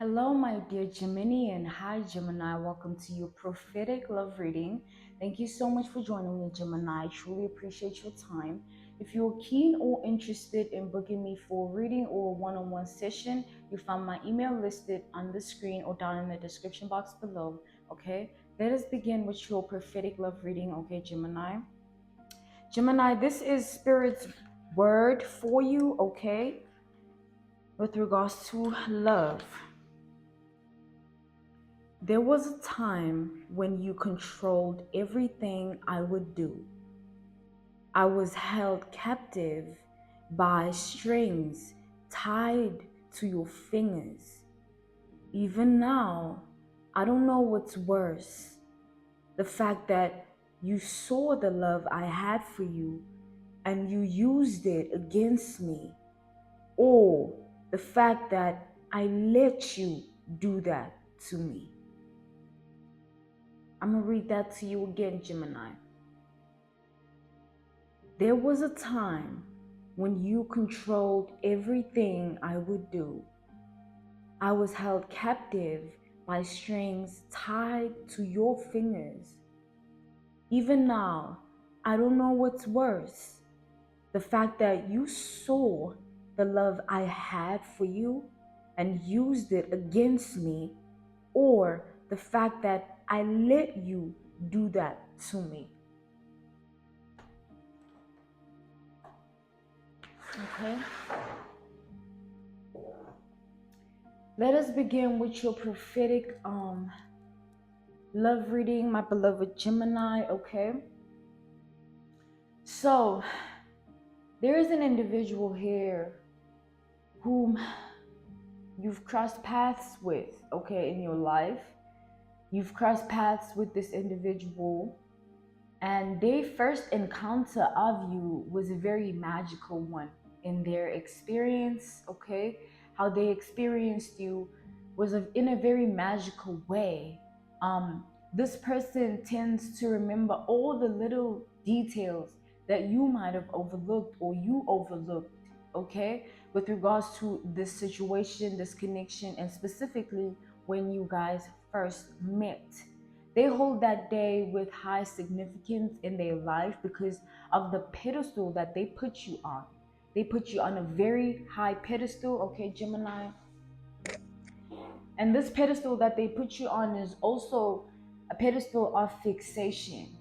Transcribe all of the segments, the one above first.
Hello, my dear Gemini, and hi, Gemini. Welcome to your prophetic love reading. Thank you so much for joining me, Gemini. I truly appreciate your time. If you're keen or interested in booking me for a reading or a one on one session, you find my email listed on the screen or down in the description box below. Okay, let us begin with your prophetic love reading. Okay, Gemini. Gemini, this is Spirit's word for you, okay, with regards to love. There was a time when you controlled everything I would do. I was held captive by strings tied to your fingers. Even now, I don't know what's worse. The fact that you saw the love I had for you and you used it against me, or the fact that I let you do that to me. I'm going to read that to you again, Gemini. There was a time when you controlled everything I would do. I was held captive by strings tied to your fingers. Even now, I don't know what's worse. The fact that you saw the love I had for you and used it against me, or the fact that I let you do that to me. Okay? Let us begin with your prophetic love reading, my beloved Gemini, okay? So, there is an individual here whom you've crossed paths with, okay, in your life. You've crossed paths with this individual, and their first encounter of you was a very magical one in their experience, okay? How they experienced you was in a very magical way. This person tends to remember all the little details that you might have overlooked or you overlooked, okay? With regards to this situation, this connection, and specifically when you guys first met. They hold that day with high significance in their life because of the pedestal that they put you on. They put you on a very high pedestal, okay, Gemini? And this pedestal that they put you on is also a pedestal of fixation,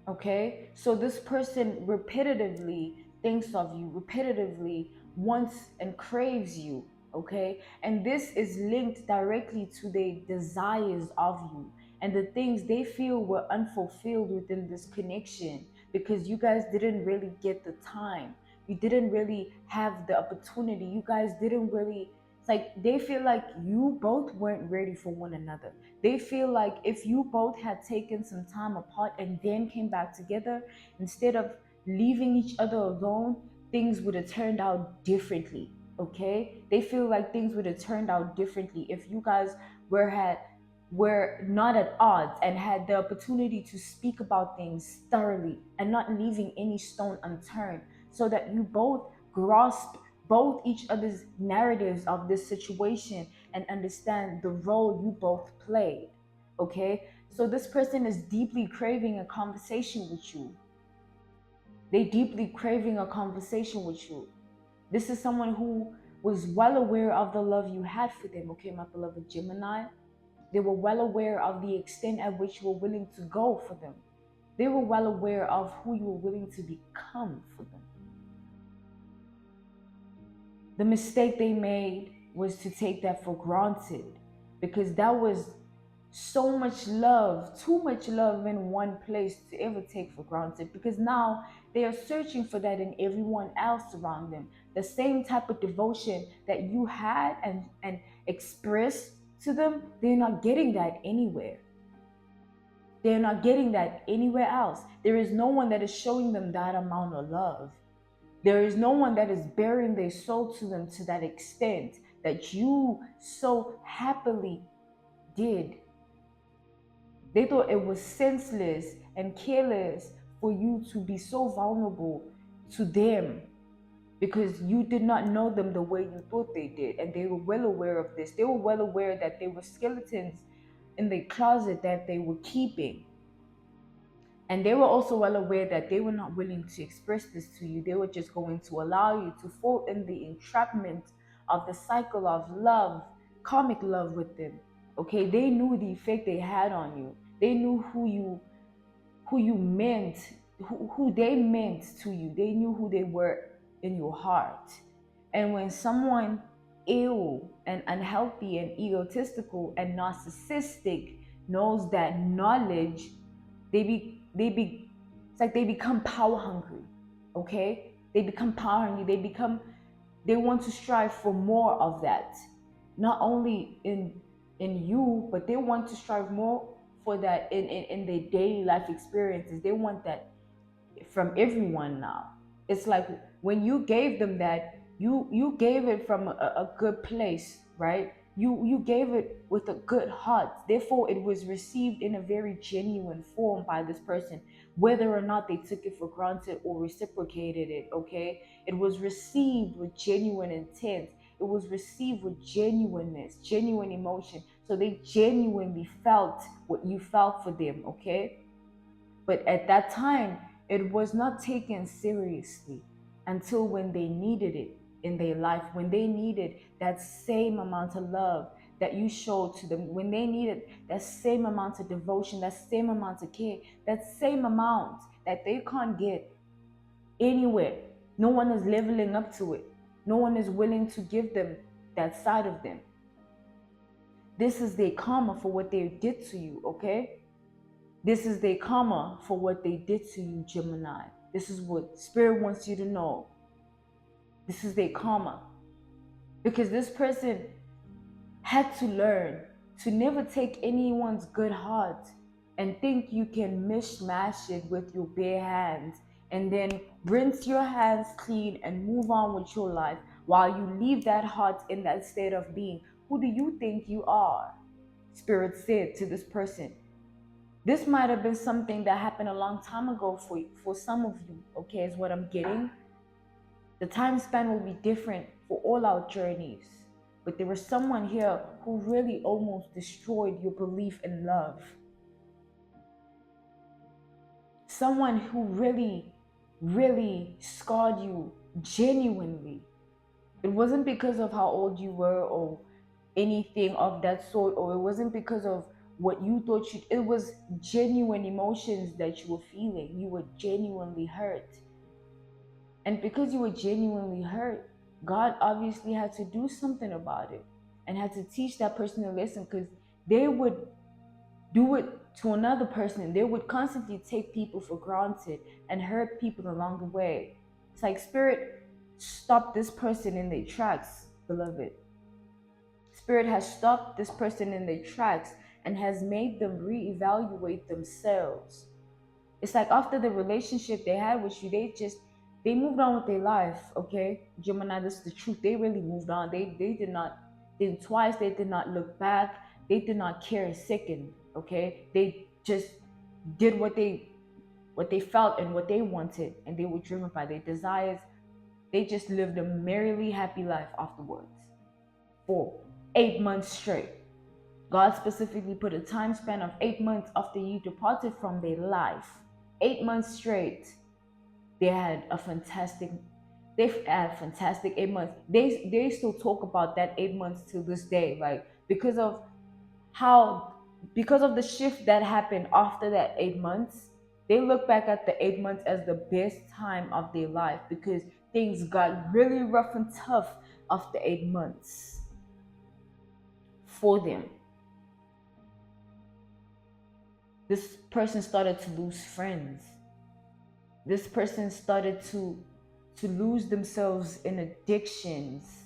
okay? So this person repetitively thinks of you, repetitively wants and craves you, okay? And this is linked directly to the desires of you and the things they feel were unfulfilled within this connection because you guys didn't really get the time. You didn't really have the opportunity. You guys didn't really, it's like they feel like you both weren't ready for one another. They feel like if you both had taken some time apart and then came back together, instead of leaving each other alone, things would have turned out differently. Okay? They feel like things would have turned out differently if you guys were not at odds and had the opportunity to speak about things thoroughly and not leaving any stone unturned so that you both grasp both each other's narratives of this situation and understand the role you both played. Okay? So this person is deeply craving a conversation with you. They deeply craving a conversation with you. This is someone who was well aware of the love you had for them, okay, my beloved Gemini? They were well aware of the extent at which you were willing to go for them. They were well aware of who you were willing to become for them. The mistake they made was to take that for granted because that was so much love, too much love in one place to ever take for granted because now they are searching for that in everyone else around them. The same type of devotion that you had and expressed to them, they're not getting that anywhere. They're not getting that anywhere else. There is no one that is showing them that amount of love. There is no one that is bearing their soul to them to that extent that you so happily did. They thought it was senseless and careless for you to be so vulnerable to them. because you did not know them the way you thought they did. And they were well aware of this. They were well aware that there were skeletons in the closet that they were keeping. And they were also well aware that they were not willing to express this to you. They were just going to allow you to fall in the entrapment of the cycle of love, karmic love with them. Okay, they knew the effect they had on you. They knew who you meant, who they meant to you. They knew who they were in your heart. And when someone ill and unhealthy and egotistical and narcissistic knows that knowledge, it's like they become power hungry. Okay, they become power hungry. They want to strive for more of that, not only in you, but they want to strive more for that in their daily life experiences. They want that from everyone now. It's like when you gave them that, you gave it from a good place, right? You gave it with a good heart. Therefore, it was received in a very genuine form by this person, whether or not they took it for granted or reciprocated it. Okay, it was received with genuine intent. It was received with genuineness, genuine emotion. So they genuinely felt what you felt for them. Okay, but at that time, it was not taken seriously until when they needed it in their life, when they needed that same amount of love that you showed to them, when they needed that same amount of devotion, that same amount of care, that same amount that they can't get anywhere. No one is leveling up to it. No one is willing to give them that side of them. This is their karma for what they did to you, okay? This is their karma for what they did to you, Gemini. This is what Spirit wants you to know. This is their karma. Because this person had to learn to never take anyone's good heart and think you can mishmash it with your bare hands and then rinse your hands clean and move on with your life while you leave that heart in that state of being. Who do you think you are? Spirit said to this person. This might have been something that happened a long time ago for some of you, okay, is what I'm getting. The time span will be different for all our journeys. But there was someone here who really almost destroyed your belief in love. Someone who really, really scarred you genuinely. It wasn't because of how old you were or anything of that sort, or it wasn't because of what you thought you, it was genuine emotions that you were feeling. You were genuinely hurt. And because you were genuinely hurt, God obviously had to do something about it and had to teach that person a lesson, because they would do it to another person. They would constantly take people for granted and hurt people along the way. It's like Spirit stopped this person in their tracks, beloved. Spirit has stopped this person in their tracks and has made them reevaluate themselves. It's like after the relationship they had with you, they moved on with their life. Okay, Gemini, this is the truth. They really moved on. They did not think twice. They did not look back. They did not care a second. Okay, they just did what they felt and what they wanted, and they were driven by their desires. They just lived a merrily happy life afterwards for 8 months straight. God specifically put a time span of 8 months after you departed from their life. 8 months straight. They had a fantastic, they've had fantastic 8 months. They still talk about that 8 months to this day. Like how because of the shift that happened after that 8 months, they look back at the 8 months as the best time of their life because things got really rough and tough after 8 months for them. This person started to lose friends. This person started to lose themselves in addictions.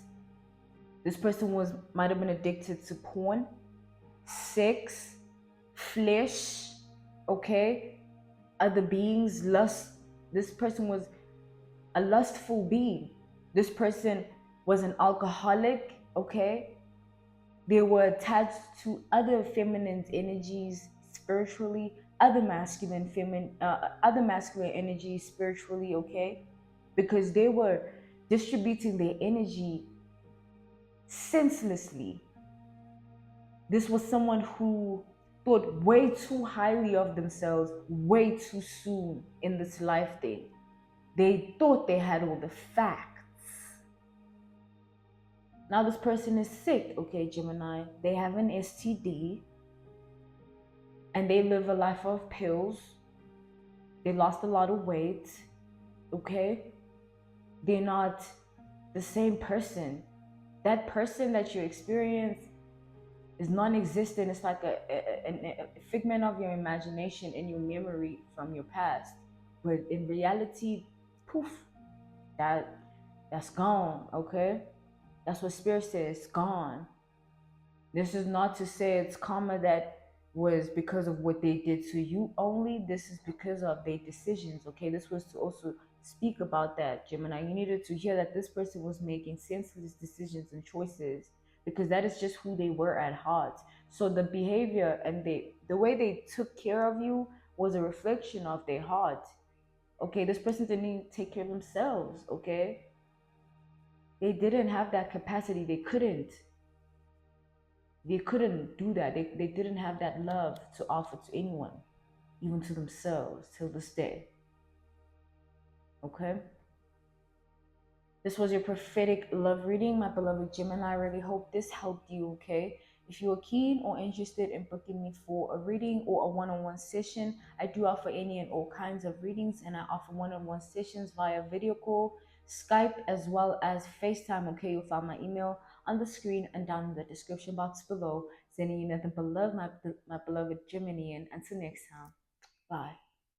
This person might have been addicted to porn, sex, flesh, okay, other beings, lust. This person was a lustful being. This person was an alcoholic, okay. They were attached to other feminine energies spiritually, other masculine energies spiritually, okay, because they were distributing their energy senselessly. This was someone who thought way too highly of themselves way too soon in this life thing. They thought they had all the facts. Now this person is sick, okay, Gemini. They have an STD and they live a life of pills. They lost a lot of weight, okay? They're not the same person. That person that you experience is non-existent. It's like a figment of your imagination and your memory from your past. But in reality, poof, that's gone, okay? That's what Spirit says, gone. This is not to say it's karma that was because of what they did to you only. This is because of their decisions, okay? This was to also speak about that, Gemini. You needed to hear that this person was making senseless decisions and choices because that is just who they were at heart. So the behavior and the way they took care of you was a reflection of their heart. Okay, this person didn't even take care of themselves, okay? They didn't have that capacity. They couldn't do that. They didn't have that love to offer to anyone, even to themselves till this day. Okay? This was your prophetic love reading, my beloved Gemini. I really hope this helped you, okay? If you are keen or interested in booking me for a reading or a one-on-one session, I do offer any and all kinds of readings, and I offer one-on-one sessions via video call, Skype, as well as FaceTime, okay? You'll find my email on the screen and down in the description box below. Sending you nothing but love, my beloved Gemini, and until next time, bye.